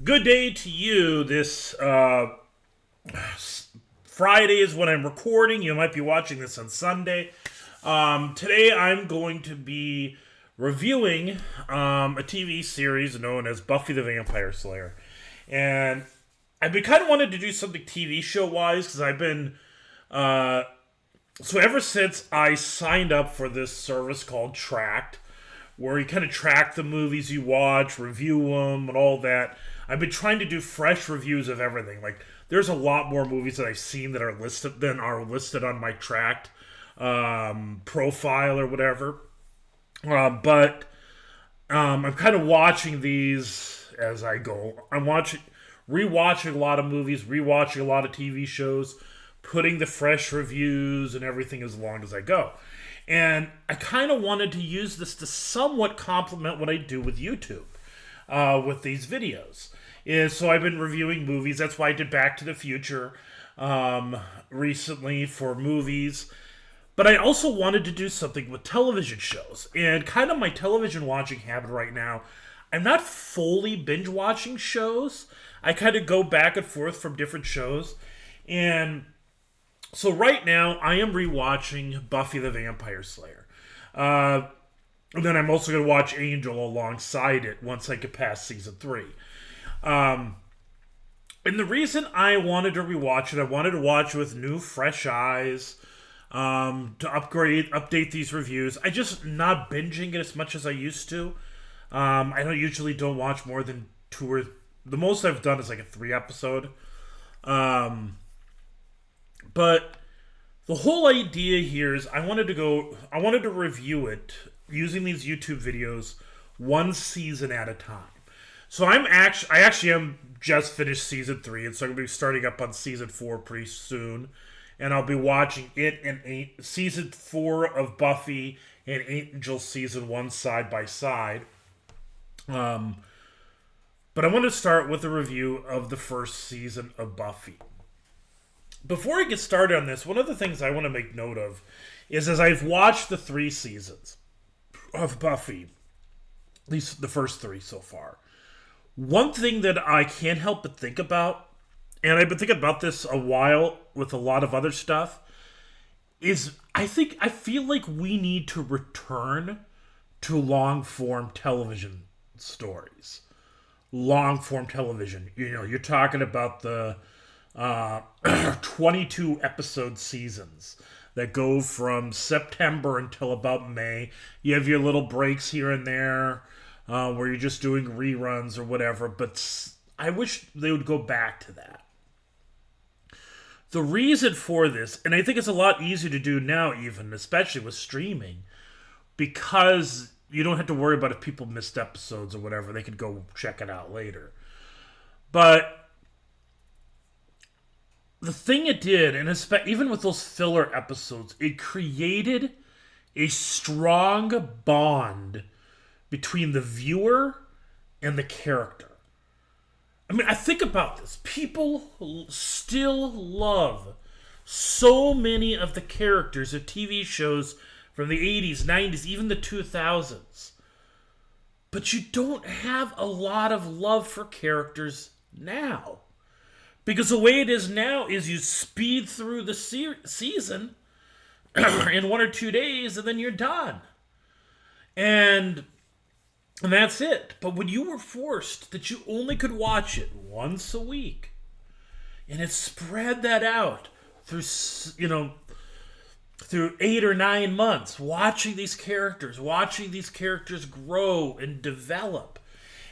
Good day to you. This Friday is when I'm recording. You might be watching this on Sunday. Today I'm going to be reviewing a TV series known as Buffy the Vampire Slayer. And I've been kind of wanted to do something TV show wise because I've been. So ever since I signed up for this service called Tracked, where you kind of track the movies you watch, review them, and all that. I've been trying to do fresh reviews of everything. Like, there's a lot more movies that I've seen that are listed on my Tracked profile or whatever. But I'm kind of watching these as I go. I'm rewatching a lot of movies, rewatching a lot of TV shows, putting the fresh reviews and everything as long as I go. And I kind of wanted to use this to somewhat complement what I do with YouTube with these videos. So I've been reviewing movies. That's why I did Back to the Future recently for movies. But I also wanted to do something with television shows. And kind of my television watching habit right now, I'm not fully binge watching shows. I kind of go back and forth from different shows. And so right now, I am rewatching Buffy the Vampire Slayer. And then I'm also going to watch Angel alongside it once I get past season 3. And the reason I wanted to rewatch it, I wanted to watch it with new, fresh eyes, to update these reviews. I just not binging it as much as I used to. I don't watch more than the most I've done is like a 3 episode. But the whole idea here is I wanted to review it using these YouTube videos one season at a time. So I actually am just finished season 3, and so I'm going to be starting up on season 4 pretty soon. And I'll be watching it and season 4 of Buffy and Angel season 1 side by side. But I want to start with a review of the first season of Buffy. Before I get started on this, one of the things I want to make note of is as I've watched the 3 seasons of Buffy, at least the first 3 so far, one thing that I can't help but think about, and I've been thinking about this a while with a lot of other stuff, is I feel like we need to return to long-form television stories. Long-form television. You know, you're talking about the 22 episode seasons that go from September until about May. You have your little breaks here and there where you're just doing reruns or whatever, but I wish they would go back to that. The reason for this, and I think it's a lot easier to do now even, especially with streaming, because you don't have to worry about if people missed episodes or whatever. They could go check it out later. But the thing it did, and even with those filler episodes, it created a strong bond between the viewer and the character. I mean, I think about this. People still love so many of the characters of TV shows from the 80s, 90s, even the 2000s. But you don't have a lot of love for characters now. Because the way it is now is you speed through the season in 1 or 2 days and then you're done. And that's it. But when you were forced that you only could watch it once a week, and it spread that out through 8 or 9 months, watching these characters grow and develop.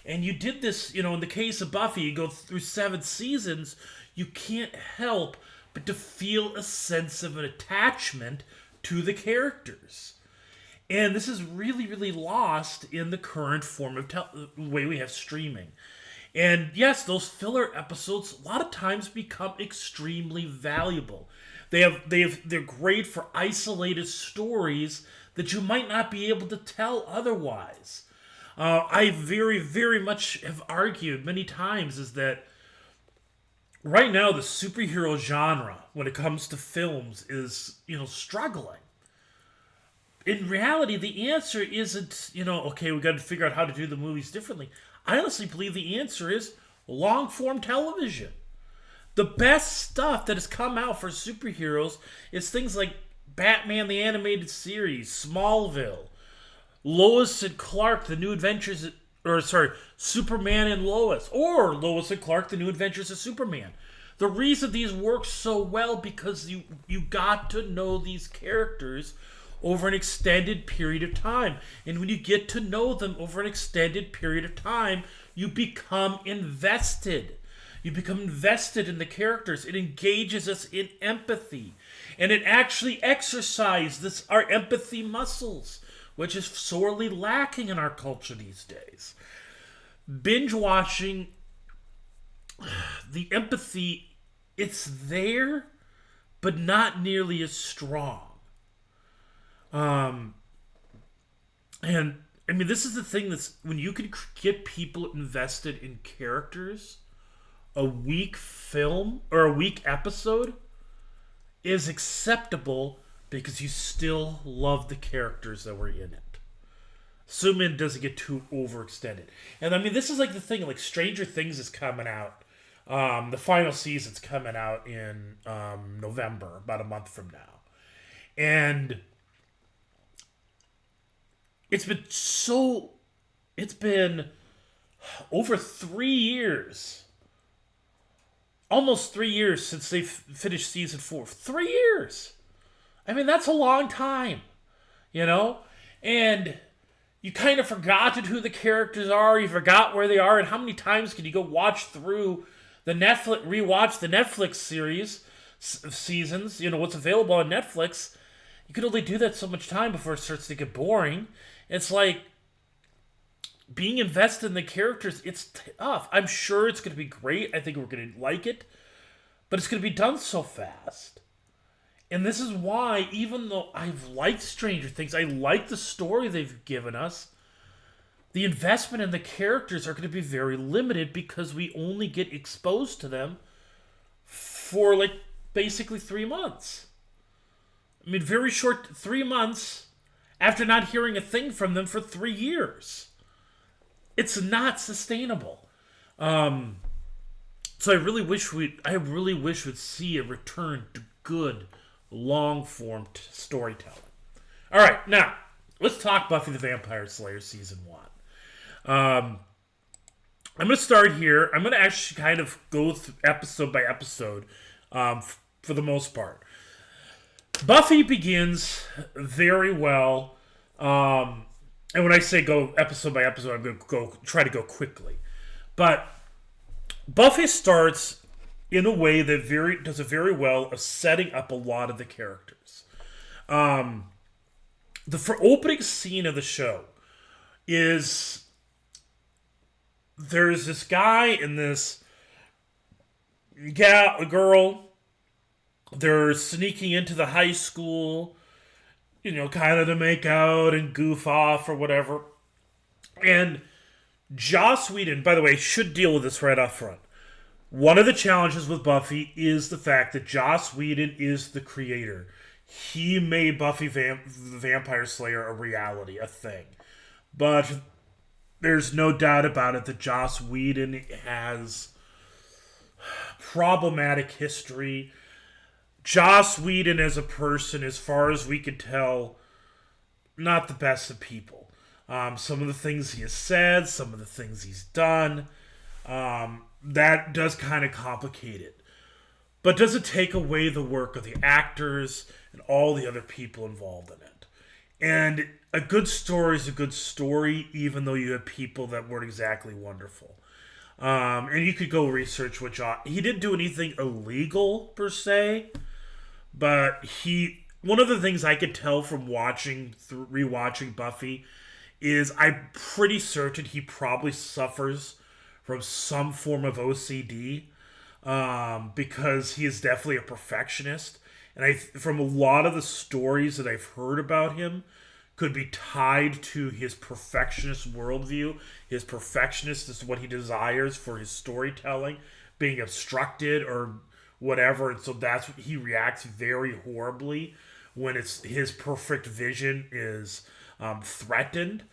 And you did this, in the case of Buffy, you go through 7 seasons, you can't help but to feel a sense of an attachment to the characters. And this is really, really lost in the current form of the way we have streaming. And yes, those filler episodes a lot of times become extremely valuable. They're great for isolated stories that you might not be able to tell otherwise. I very, very much have argued many times is that right now the superhero genre, when it comes to films, is, struggling. In reality, the answer isn't, okay, we got to figure out how to do the movies differently. I honestly believe the answer is, long-form television. The best stuff that has come out for superheroes is things like Batman the Animated Series, Smallville, Lois and Clark, The New Adventures, Superman and Lois, or Lois and Clark, The New Adventures of Superman. The reason these work so well because you got to know these characters over an extended period of time. And when you get to know them over an extended period of time, you become invested. You become invested in the characters. It engages us in empathy. And it actually exercises our empathy muscles, which is sorely lacking in our culture these days. Binge watching, the empathy, it's there, but not nearly as strong. And I mean, this is the thing that's when you can get people invested in characters, a weak film or a weak episode is acceptable because you still love the characters that were in it. Assuming it doesn't get too overextended. And I mean, this is like the thing, like Stranger Things is coming out. The final season's coming out in November, about a month from now. And it's been over 3 years. Almost 3 years since they finished season 4. 3 years! I mean, that's a long time. You know? And you kind of forgotten who the characters are. You forgot where they are. And how many times can you go watch through rewatch the Netflix seasons? You know, what's available on Netflix. You can only do that so much time before it starts to get boring. It's like being invested in the characters, it's tough. I'm sure it's going to be great. I think we're going to like it. But it's going to be done so fast. And this is why, even though I've liked Stranger Things, I like the story they've given us, the investment in the characters are going to be very limited because we only get exposed to them for like basically 3 months. I mean, very short 3 months after not hearing a thing from them for 3 years. It's not sustainable. So I really wish we'd see a return to good long-form storytelling. All right, now let's talk Buffy the Vampire Slayer season 1. I'm going to start here. I'm going to actually kind of go through episode by episode for the most part. Buffy begins very well. And when I say go episode by episode, I'm going to try to go quickly. But Buffy starts in a way that does a very well of setting up a lot of the characters. The opening scene of the show is there's this guy and this girl. They're sneaking into the high school, you know, kind of to make out and goof off or whatever. And Joss Whedon, by the way, should deal with this right off front. One of the challenges with Buffy is the fact that Joss Whedon is the creator. He made Buffy the Vampire Slayer a reality, a thing. But there's no doubt about it that Joss Whedon has problematic history. Joss Whedon as a person, as far as we can tell, not the best of people. Some of the things he has said, some of the things he's done, that does kind of complicate it. But does it take away the work of the actors and all the other people involved in it? And a good story is a good story, even though you have people that weren't exactly wonderful. And you could go research what Joss... He didn't do anything illegal, per se. But one of the things I could tell from rewatching Buffy is I'm pretty certain he probably suffers from some form of OCD, because he is definitely a perfectionist. And from a lot of the stories that I've heard about him, could be tied to his perfectionist worldview, his perfectionist is what he desires for his storytelling, being obstructed or whatever, and so that's he reacts very horribly when his perfect vision is threatened.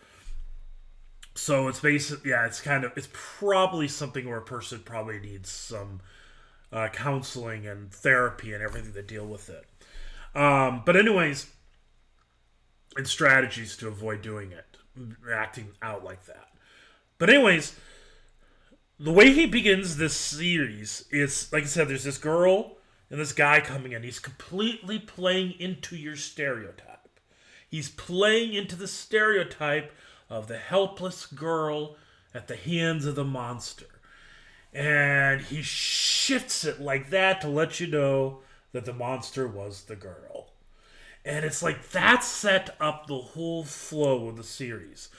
So it's basically, yeah, it's probably something where a person probably needs some counseling and therapy and everything to deal with it. But anyways, and strategies to avoid doing it, acting out like that. But anyways, the way he begins this series is, like I said, there's this girl and this guy coming in. He's completely playing into your stereotype. He's playing into the stereotype of the helpless girl at the hands of the monster. And he shifts it like that to let you know that the monster was the girl. And it's like that set up the whole flow of the series.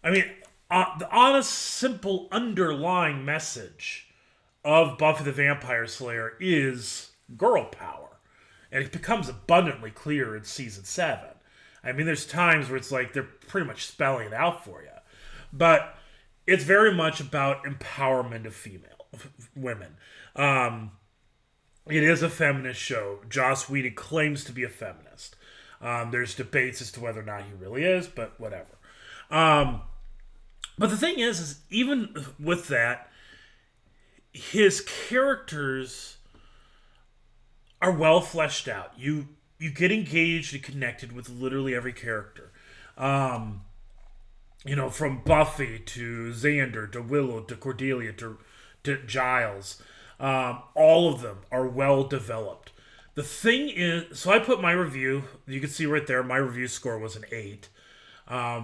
I mean, the honest, simple, underlying message of Buffy the Vampire Slayer is girl power. And it becomes abundantly clear in season 7. I mean, there's times where it's like they're pretty much spelling it out for you. But it's very much about empowerment of women. It is a feminist show. Joss Whedon claims to be a feminist. There's debates as to whether or not he really is, but whatever. But the thing is even with that, his characters are well fleshed out. You get engaged and connected with literally every character. From Buffy to Xander to Willow to Cordelia to Giles. All of them are well developed. The thing is, so I put my review, you can see right there, my review score was an 8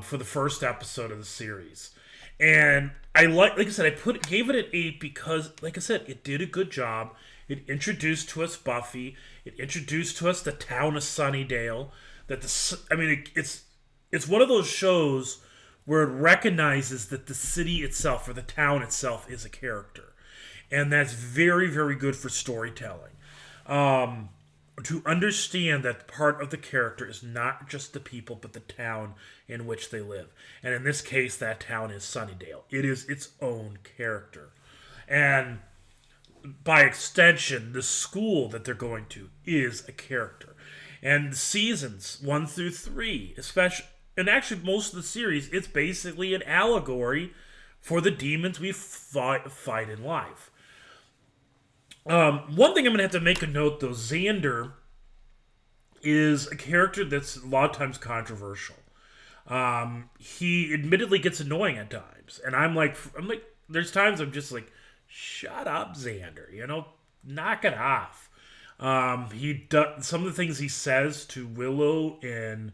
for the first episode of the series. And I like I said, gave it an 8 because, like I said, it did a good job. It introduced to us Buffy. It introduced to us the town of Sunnydale. It's one of those shows where it recognizes that the city itself or the town itself is a character. And that's very, very good for storytelling. To understand that part of the character is not just the people, but the town in which they live. And in this case, that town is Sunnydale. It is its own character. And by extension, the school that they're going to is a character. And seasons 1 through 3, especially, and actually most of the series, it's basically an allegory for the demons we fight in life. One thing I'm going to have to make a note, though, Xander is a character that's a lot of times controversial. He admittedly gets annoying at times. And I'm like, there's times I'm just like, shut up, Xander, knock it off. Some of the things he says to Willow and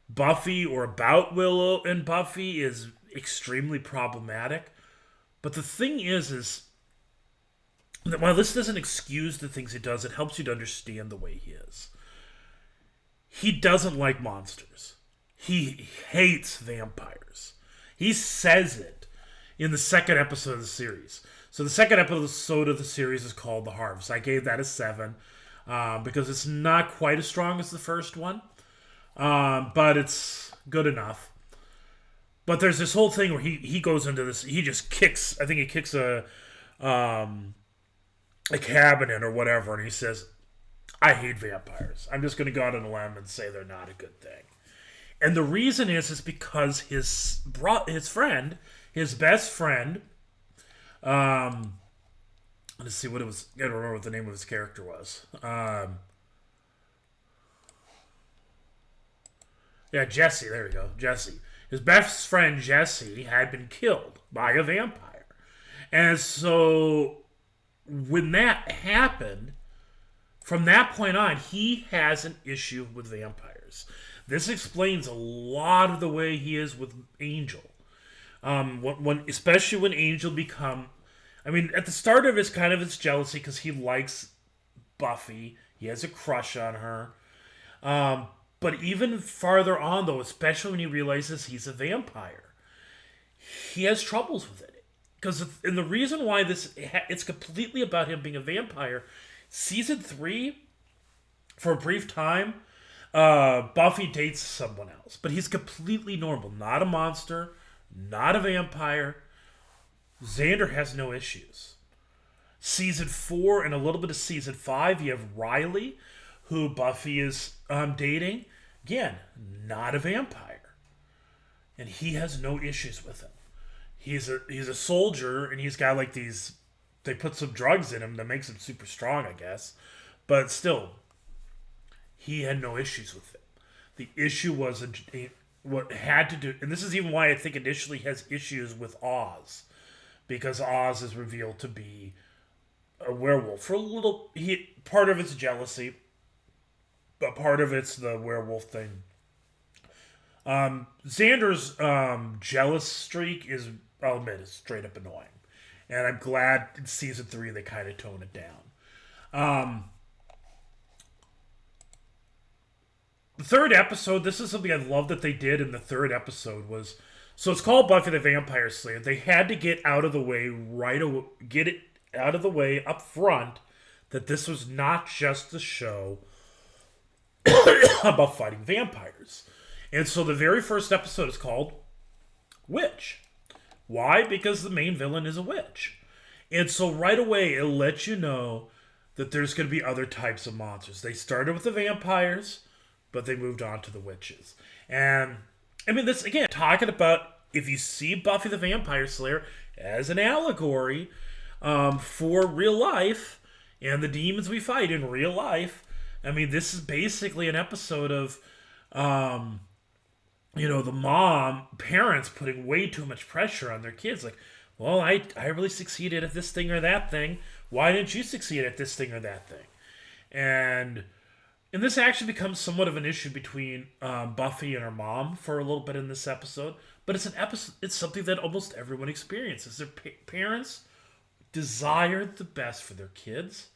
Buffy or about Willow and Buffy is extremely problematic. But the thing is that while this doesn't excuse the things he does, it helps you to understand the way he is. He doesn't like monsters. He hates vampires. He says it in the second episode of the series. So the second episode of the series is called The Harvest. I gave that a 7 because it's not quite as strong as the first one, but it's good enough. But there's this whole thing where he goes into this. He just kicks. I think he kicks a cabinet or whatever, and he says, "I hate vampires. I'm just going to go out on a limb and say they're not a good thing." And the reason is because his friend, his best friend, let's see what it was. I don't remember what the name of his character was. Jesse. There we go. Jesse. His best friend Jesse had been killed by a vampire, and so when that happened, from that point on, he has an issue with vampires. This explains a lot of the way he is with Angel. Especially when Angel at the start of it's jealousy because he likes Buffy. He has a crush on her. But even farther on, though, especially when he realizes he's a vampire, he has troubles with it. And the reason why it's completely about him being a vampire. Season 3, for a brief time, Buffy dates someone else. But he's completely normal. Not a monster. Not a vampire. Xander has no issues. Season 4 and a little bit of season 5, you have Riley, who Buffy is dating. Again, not a vampire. and he has no issues with him. He's a soldier, and he's got like these. They put some drugs in him that makes him super strong, I guess, but still, he had no issues with it. The issue was what had to do, and this is even why I think initially he has issues with Oz, because Oz is revealed to be a werewolf. For a little, part of it's jealousy, but part of it's the werewolf thing. Xander's jealous streak is, I'll admit, is straight up annoying, and I'm glad in season 3 they kind of tone it down. The third episode, this is something I love that they did in the third episode, was, so it's called Buffy the Vampire Slayer. They had to get out of the way get it out of the way up front that this was not just a show about fighting vampires. And so the very first episode is called Witch. Why? Because the main villain is a witch. And so right away it lets you know that there's going to be other types of monsters. They started with the vampires, but they moved on to the witches. And I mean, this again, talking about, if you see Buffy the Vampire Slayer as an allegory for real life and the demons we fight in real life, I mean, this is basically an episode of, the parents putting way too much pressure on their kids. Like, well, I really succeeded at this thing or that thing. Why didn't you succeed at this thing or that thing? And this actually becomes somewhat of an issue between Buffy and her mom for a little bit in this episode. But it's an episode. It's something that almost everyone experiences. Their parents desire the best for their kids,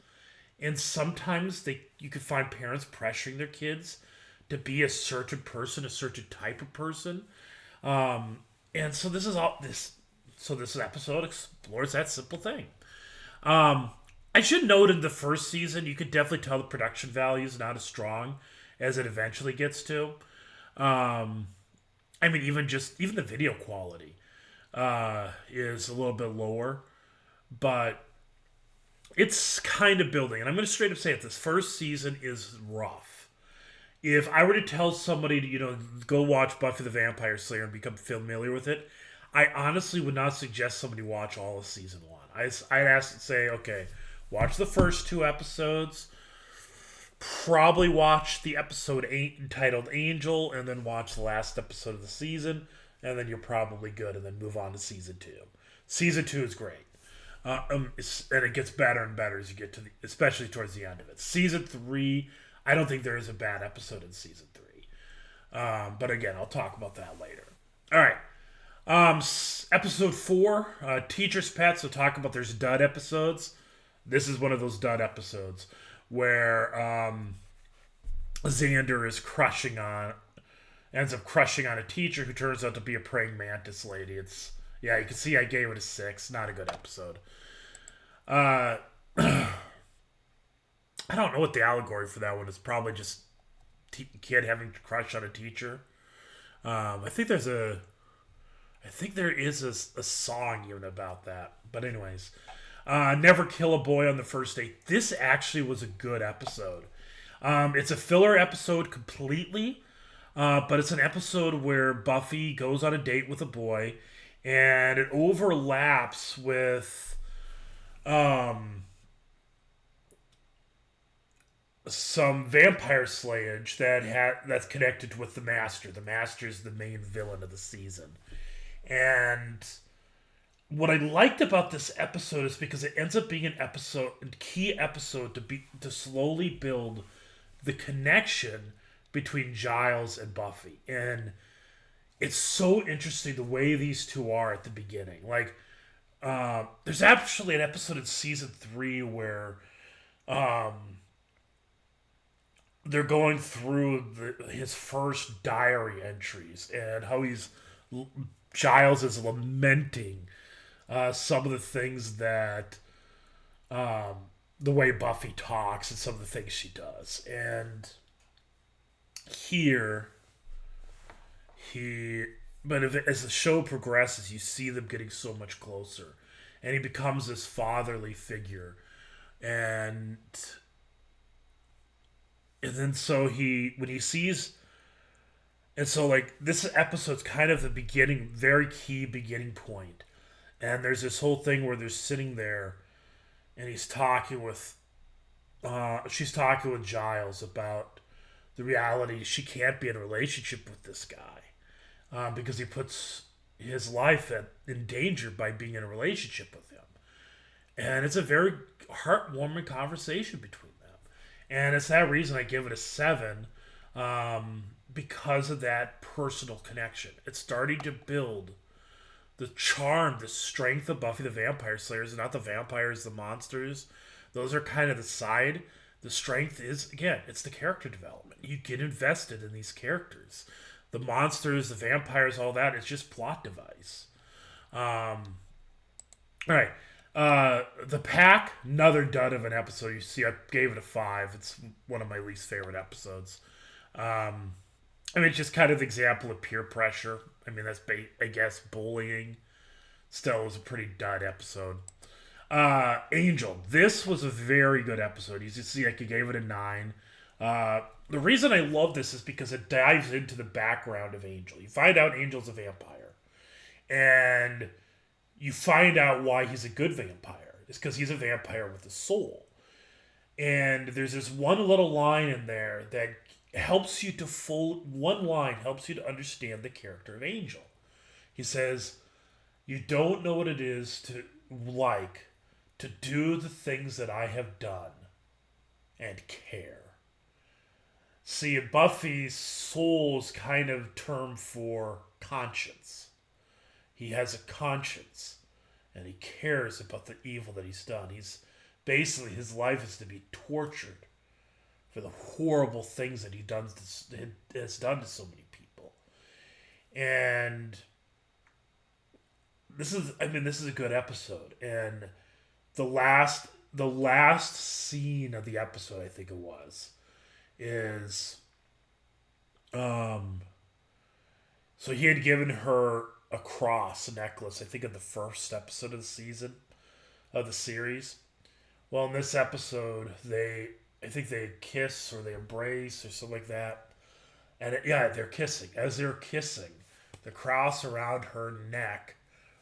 and sometimes you can find parents pressuring their kids to be a certain person, a certain type of person. And so this is all this. So this episode explores that simple thing. I should note in the first season, you could definitely tell the production value is not as strong as it eventually gets to. I mean, even the video quality is a little bit lower, but it's kind of building. And I'm going to straight up say it: this first season is rough. If I were to tell somebody to, go watch Buffy the Vampire Slayer and become familiar with it, I honestly would not suggest somebody watch all of season 1. I'd say, okay, watch the first 2 episodes, probably watch the episode 8 entitled Angel, and then watch the last episode of the season, and then you're probably good, and then move on to season 2. Season 2 is great. And it gets better and better as you get to especially towards the end of it. Season 3, I don't think there is a bad episode in season 3. But again, I'll talk about that later. All right. Episode 4, Teacher's Pet. So talk about there's dud episodes. This is one of those dud episodes where Xander ends up crushing on a teacher who turns out to be a praying mantis lady. You can see I gave it a 6. Not a good episode. I don't know what the allegory for that one is. Probably just kid having a crush on a teacher. I think there is a song even about that. But anyways, Never Kill a Boy on the First Date. This actually was a good episode. It's a filler episode completely, but it's an episode where Buffy goes on a date with a boy, and it overlaps with some vampire slayage that's connected with the Master. The Master is the main villain of the season. And what I liked about this episode is because it ends up being a key episode to slowly build the connection between Giles and Buffy. And it's so interesting the way these two are at the beginning. Like, there's actually an episode in season 3 where they're going through his first diary entries and how Giles is lamenting some of the things that the way Buffy talks and some of the things she does. And as the show progresses, you see them getting so much closer, and he becomes this fatherly figure, and then so when he sees, And so, like, this episode's kind of the beginning, very key beginning point. And there's this whole thing where they're sitting there, and she's talking with Giles about the reality she can't be in a relationship with this guy because he puts his life in danger by being in a relationship with him. And it's a very heartwarming conversation between them. And it's that reason I give it a 7 because of that personal connection. It's starting to build the charm, the strength of Buffy the Vampire Slayer. Not the vampires, the monsters. Those are kind of the side. The strength is, again, it's the character development. You get invested in these characters. The monsters, the vampires, all that, it's just plot device. All right. The Pack, another dud of an episode. You see, I gave it a 5. It's one of my least favorite episodes. It's just kind of the example of peer pressure. I mean, that's, I guess, bullying. Still, it was a pretty dud episode. Angel. This was a very good episode. You see, I gave it a 9. The reason I love this is because it dives into the background of Angel. You find out Angel's a vampire. And you find out why he's a good vampire. It's because he's a vampire with a soul. And there's this one little line in there that helps you to one line helps you to understand the character of Angel. He says, "You don't know what it is to do the things that I have done and care." See, Buffy's soul's kind of term for conscience. He has a conscience, and he cares about the evil that he's done. He's basically, his life is to be tortured for the horrible things that has done to so many people. And this is a good episode. And the last scene of the episode, I think it was, is so he had given her a cross, a necklace, I think in the first episode of the season of the series. Well, in this episode, I think they kiss or they embrace or something like that. And they're kissing. As they're kissing, the cross around her neck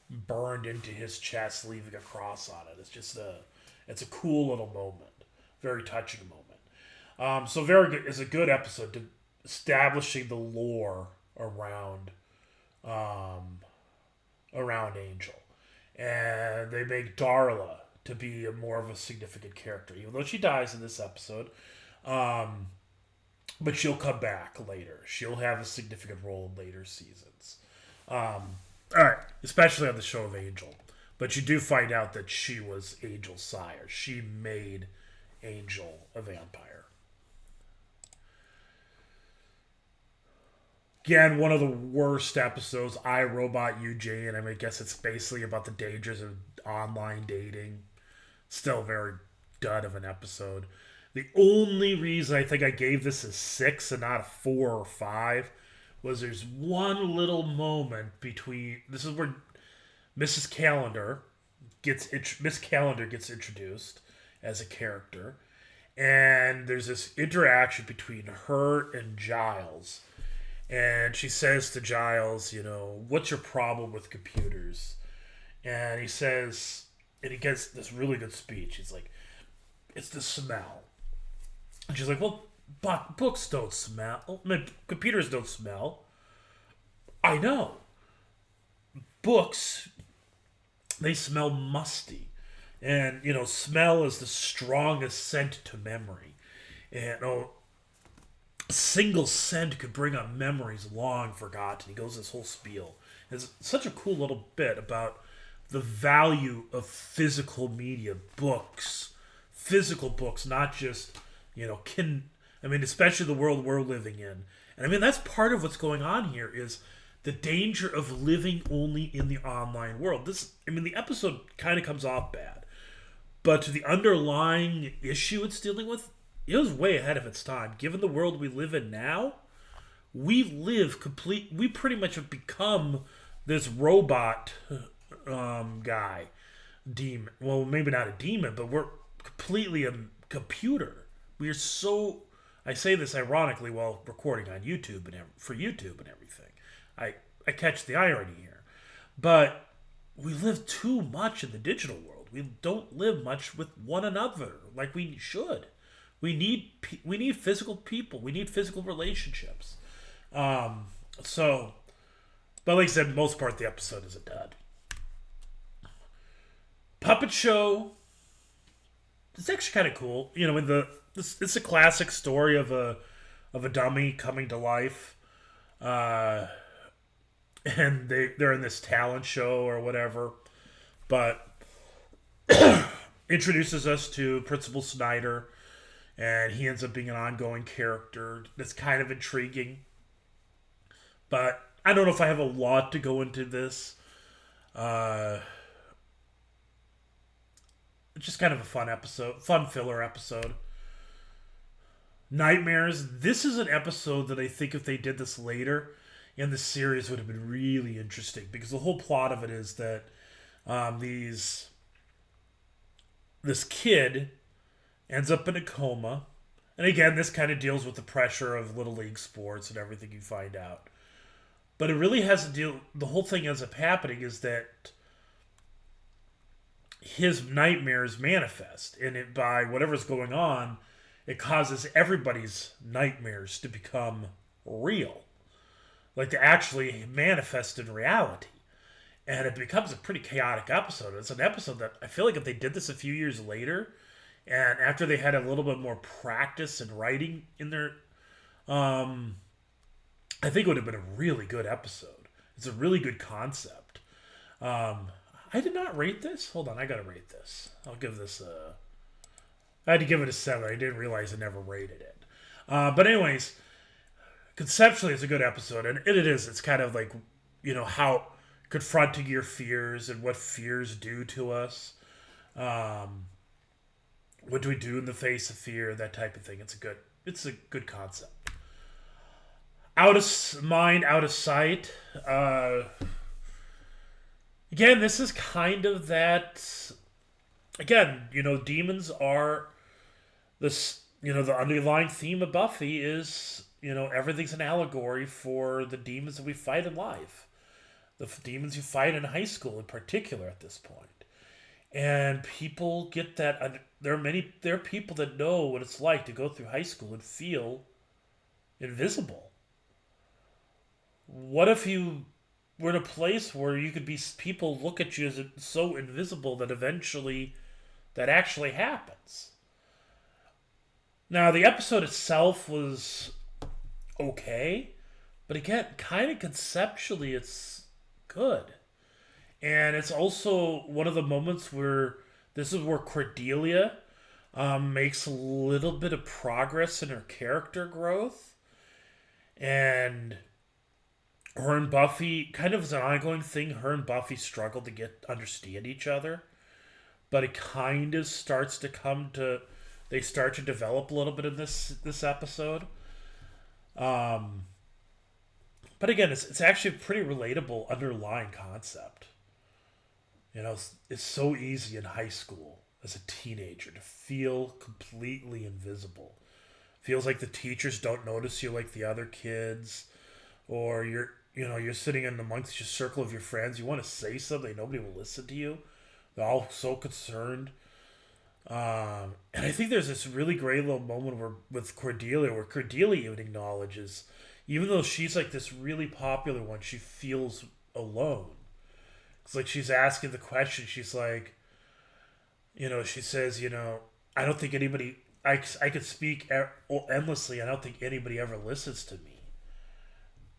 burned into his chest, leaving a cross on it. It's a cool little moment. Very touching moment. So very good. It's a good episode to establishing the lore around Angel. And they make Darla to be more of a significant character, even though she dies in this episode. But she'll come back later. She'll have a significant role in later seasons. All right, especially on the show of Angel. But you do find out that she was Angel's sire. She made Angel a vampire. Again, one of the worst episodes, I, Robot, You, Jane. I guess it's basically about the dangers of online dating. Still very dud of an episode. The only reason I think I gave this a 6 and not a 4 or 5 was there's one little moment between... This is where Miss Calendar gets introduced as a character. And there's this interaction between her and Giles. And she says to Giles, what's your problem with computers? And he says... And he gets this really good speech. He's like, it's the smell. And she's like, well, books don't smell. Computers don't smell. I know. Books, they smell musty. And, smell is the strongest scent to memory. And, a single scent could bring up memories long forgotten. He goes this whole spiel. It's such a cool little bit about the value of physical media, physical books, not just, especially the world we're living in. And that's part of what's going on here is the danger of living only in the online world. The episode kind of comes off bad, but the underlying issue it's dealing with, it was way ahead of its time. Given the world we live in now, we pretty much have become this robot guy, demon. Well, maybe not a demon, but we're completely a computer. We are so. I say this ironically while recording on YouTube for YouTube and everything. I catch the irony here. But we live too much in the digital world. We don't live much with one another like we should. We need physical people. We need physical relationships. So, but like I said, most part the episode is a dud. Puppet show. It's actually kind of cool. You know, it's a classic story of a dummy coming to life, and they're in this talent show or whatever, but introduces us to Principal Snyder, and he ends up being an ongoing character that's kind of intriguing. But I don't know if I have a lot to go into this. It's just kind of a fun filler episode. Nightmares. This is an episode that I think if they did this later in the series would have been really interesting, because the whole plot of it is that this kid ends up in a coma. And again, this kind of deals with the pressure of Little League sports and everything you find out. But it really has to deal... The whole thing ends up happening is that his nightmares manifest. And by whatever's going on, it causes everybody's nightmares to become real. Like to actually manifest in reality. And it becomes a pretty chaotic episode. It's an episode that I feel like if they did this a few years later, and after they had a little bit more practice in writing in their... I think it would have been a really good episode. It's a really good concept. I did not rate this. Hold on, I gotta rate this. I'll give this a... I had to give it a 7. I didn't realize I never rated it. But anyways, conceptually it's a good episode. And it is. It's kind of like, you know, how confronting your fears and what fears do to us. What do we do in the face of fear? That type of thing. It's a good concept. Out of mind, out of sight. Again, this is kind of that... Again, you know, demons are... This, you know, the underlying theme of Buffy is, you know, everything's an allegory for the demons that we fight in life. The demons you fight in high school in particular at this point. And people get that... There are people that know what it's like to go through high school and feel invisible. What if you were in a place where you could be... People look at you as so invisible that eventually that actually happens. Now, the episode itself was okay, but again, kind of conceptually, it's good. And it's also one of the moments where this is where Cordelia makes a little bit of progress in her character growth. And her and Buffy, kind of as an ongoing thing, her and Buffy struggle to understand each other. But it kind of starts to come to... They start to develop a little bit in this episode. But again, it's actually a pretty relatable underlying concept. You know, it's so easy in high school as a teenager to feel completely invisible. Feels like the teachers don't notice you like the other kids, or you're sitting in amongst your circle of your friends. You want to say something, nobody will listen to you. They're all so concerned. And I think there's this really great little moment with Cordelia, where Cordelia even acknowledges, even though she's like this really popular one, she feels alone. It's like she's asking the question. She's like, you know, she says, you know, I don't think anybody, I could speak endlessly. I don't think anybody ever listens to me.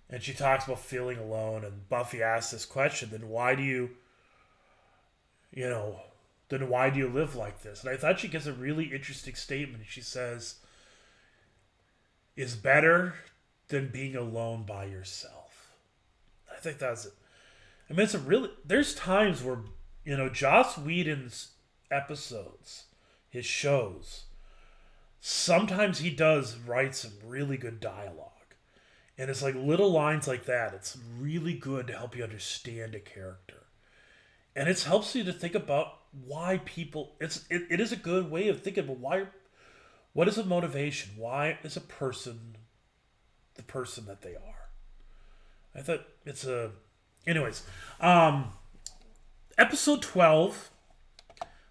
And she talks about feeling alone. And Buffy asks this question, then why do you live like this? And I thought she gives a really interesting statement. She says, is better than being alone by yourself. I think that's it. I mean, there's times where, you know, Joss Whedon's episodes, his shows, sometimes he does write some really good dialogue. And it's like little lines like that. It's really good to help you understand a character. And it helps you to think about why people... It is a good way of thinking about What is a motivation? Why is a person the person that they are? I thought it's a... Anyways, episode 12.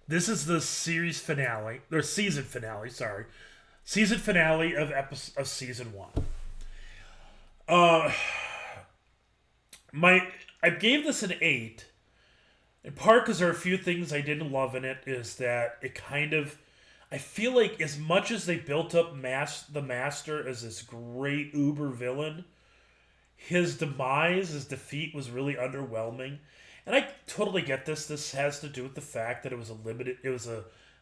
This is the series finale, or season finale, sorry. Season finale of season 1. I gave this an 8. In part because there are a few things I didn't love in it. Is that it kind of... I feel like as much as they built up the Master as this great uber villain, his demise, his defeat was really underwhelming. And I totally get this. This has to do with the fact that it was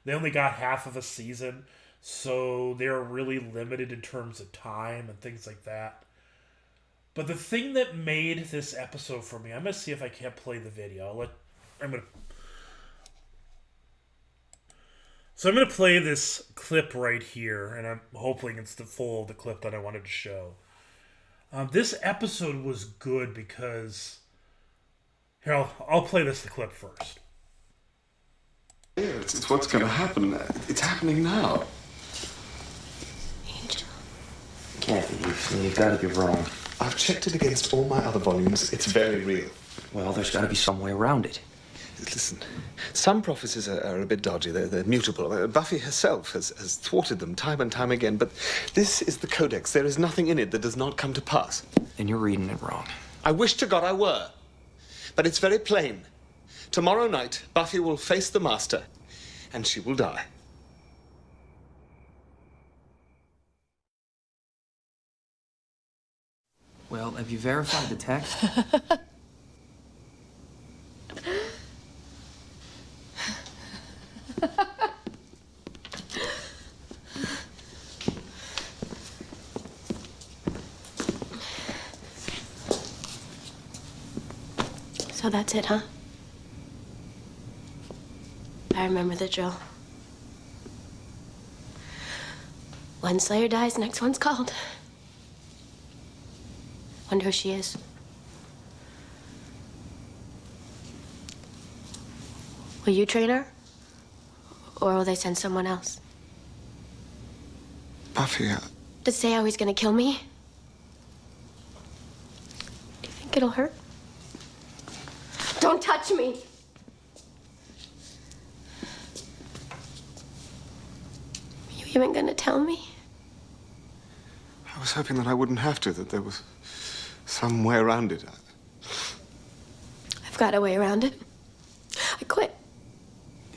they only got half of a season, so they're really limited in terms of time and things like that. But the thing that made this episode for me, I'm going to see if I can't play the video. So I'm going to play this clip right here, and I'm hoping it's the full of the clip that I wanted to show. This episode was good because... Here, I'll play the clip first. Yeah, it's what's going to happen. It's happening now. Angel. Can't be. You've got to be wrong. I've checked it against all my other volumes. It's very real. Well, there's got to be some way around it. Listen, some prophecies are a bit dodgy. They're mutable. Buffy herself has thwarted them time and time again. But this is the Codex. There is nothing in it that does not come to pass. Then you're reading it wrong. I wish to God I were. But it's very plain. Tomorrow night, Buffy will face the Master, and she will die. Well, have you verified the text? So that's it, huh? I remember the drill. One Slayer dies, next one's called. Wonder who she is. Will you train her? Or will they send someone else? Buffy, To say how he's gonna kill me? Do you think it'll hurt? Don't touch me! You even gonna tell me? I was hoping that I wouldn't have to, that there was some way around it. I've got a way around it. I quit.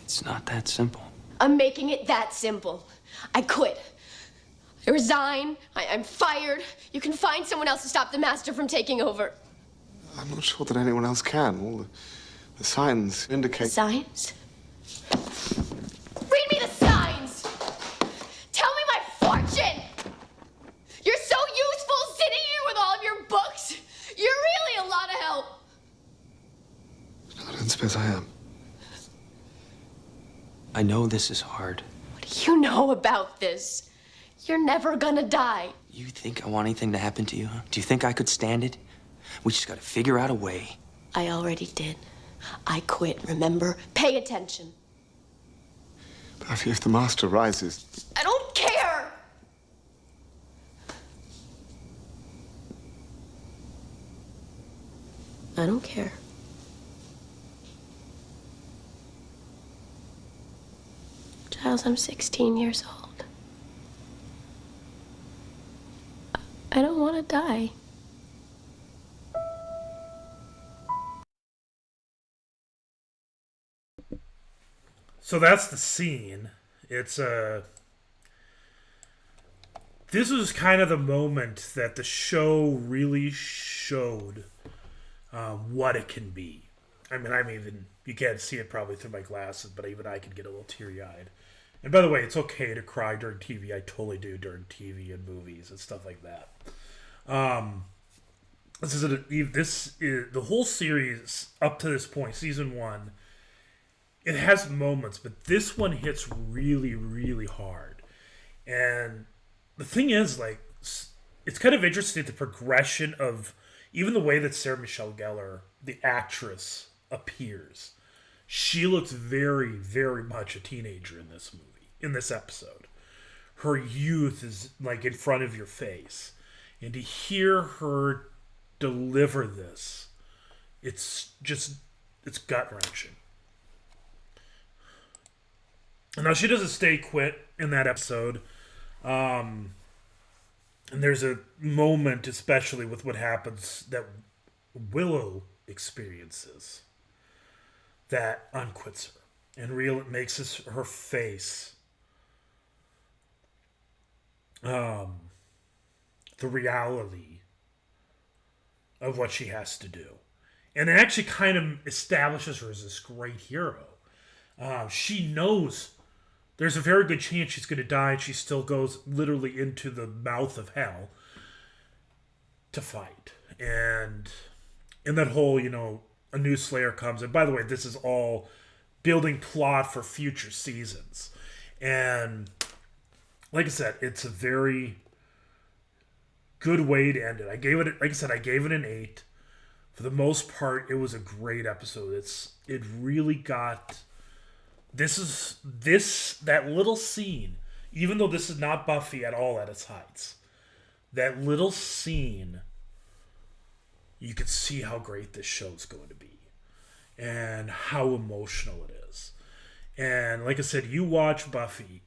It's not that simple. I'm making it that simple. I quit. I resign. I'm fired. You can find someone else to stop the Master from taking over. I'm not sure that anyone else can. All the signs indicate... Signs? Read me the signs! Tell me my fortune! You're so useful sitting here with all of your books. You're really a lot of help. I don't suppose I am. I know this is hard. What do you know about this? You're never gonna die. You think I want anything to happen to you, huh? Do you think I could stand it? We just gotta figure out a way. I already did. I quit, remember? Pay attention. Buffy, if the Master rises... I don't care! I don't care. Giles, I'm 16 years old. I don't want to die. So that's the scene. It's this was kind of the moment that the show really showed what it can be. I mean, you can't see it probably through my glasses, but even I can get a little teary-eyed. And by the way, it's okay to cry during TV. I totally do during TV and movies and stuff like that. This is the whole series up to this point, season 1. It has moments, but this one hits really, really hard. And the thing is, like, it's kind of interesting the progression of even the way that Sarah Michelle Gellar, the actress, appears. She looks very, very much a teenager in this movie, in this episode. her youth is like in front of your face. And to hear her deliver this, it's gut wrenching. Now, she doesn't stay quit in that episode. And there's a moment, especially with what happens, that Willow experiences that unquits her. And it makes her face the reality of what she has to do. And it actually kind of establishes her as this great hero. She knows there's a very good chance she's going to die, and she still goes literally into the mouth of hell to fight. And in that whole, a new Slayer comes. And by the way, this is all building plot for future seasons. And like I said, it's a very good way to end it. I gave it an 8. For the most part, it was a great episode. It really got that little scene, even though this is not Buffy at all at its heights. That little scene, you could see how great this show's going to be and how emotional it is. And like I said, you watch Buffy,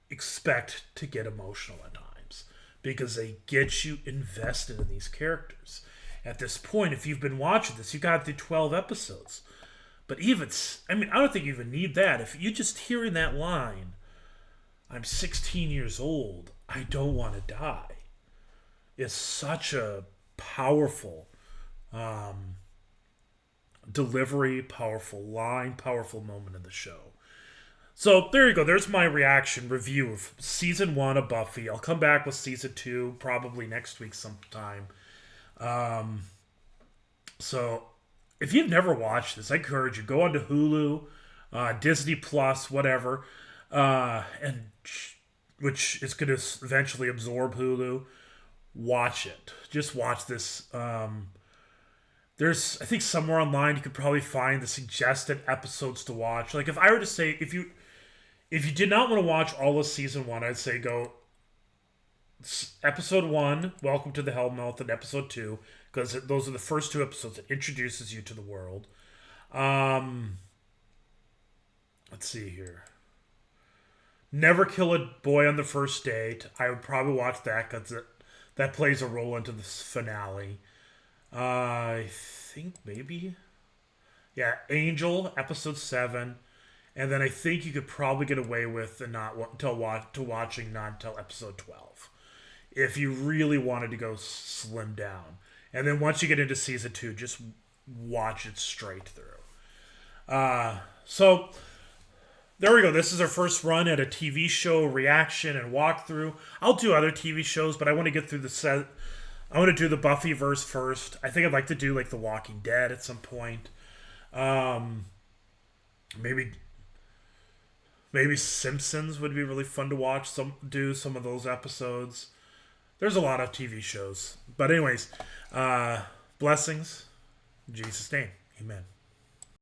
expect to get emotional at times because they get you invested in these characters. At this point, if you've been watching this, you got through 12 episodes. But I don't think you even need that. If you just hearing that line, I'm 16 years old, I don't want to die, is such a powerful delivery, powerful line, powerful moment in the show. So there you go. There's my reaction review of season 1 of Buffy. I'll come back with season 2 probably next week sometime. So if you've never watched this, I encourage you, go onto Hulu, Disney Plus, whatever, and which is going to eventually absorb Hulu. Watch it. Just watch this. There's, I think, somewhere online you could probably find the suggested episodes to watch. Like if I were to say, if you did not want to watch all of season 1, I'd say go episode 1, Welcome to the Hellmouth, and episode 2, because those are the first 2 episodes that introduces you to the world. Let's see here. Never Kill a Boy on the First Date. I would probably watch that because that plays a role into the finale. I think maybe, Angel, episode 7, and then I think you could probably get away with watching not until episode 12, if you really wanted to go slim down. And then once you get into season 2, just watch it straight through. So there we go. This is our first run at a TV show reaction and walkthrough. I'll do other TV shows, but I want to get through the set. I want to do the Buffyverse first. I think I'd like to do like The Walking Dead at some point. Maybe Simpsons would be really fun to watch. Do some of those episodes. There's a lot of TV shows. But anyways, blessings. In Jesus' name. Amen.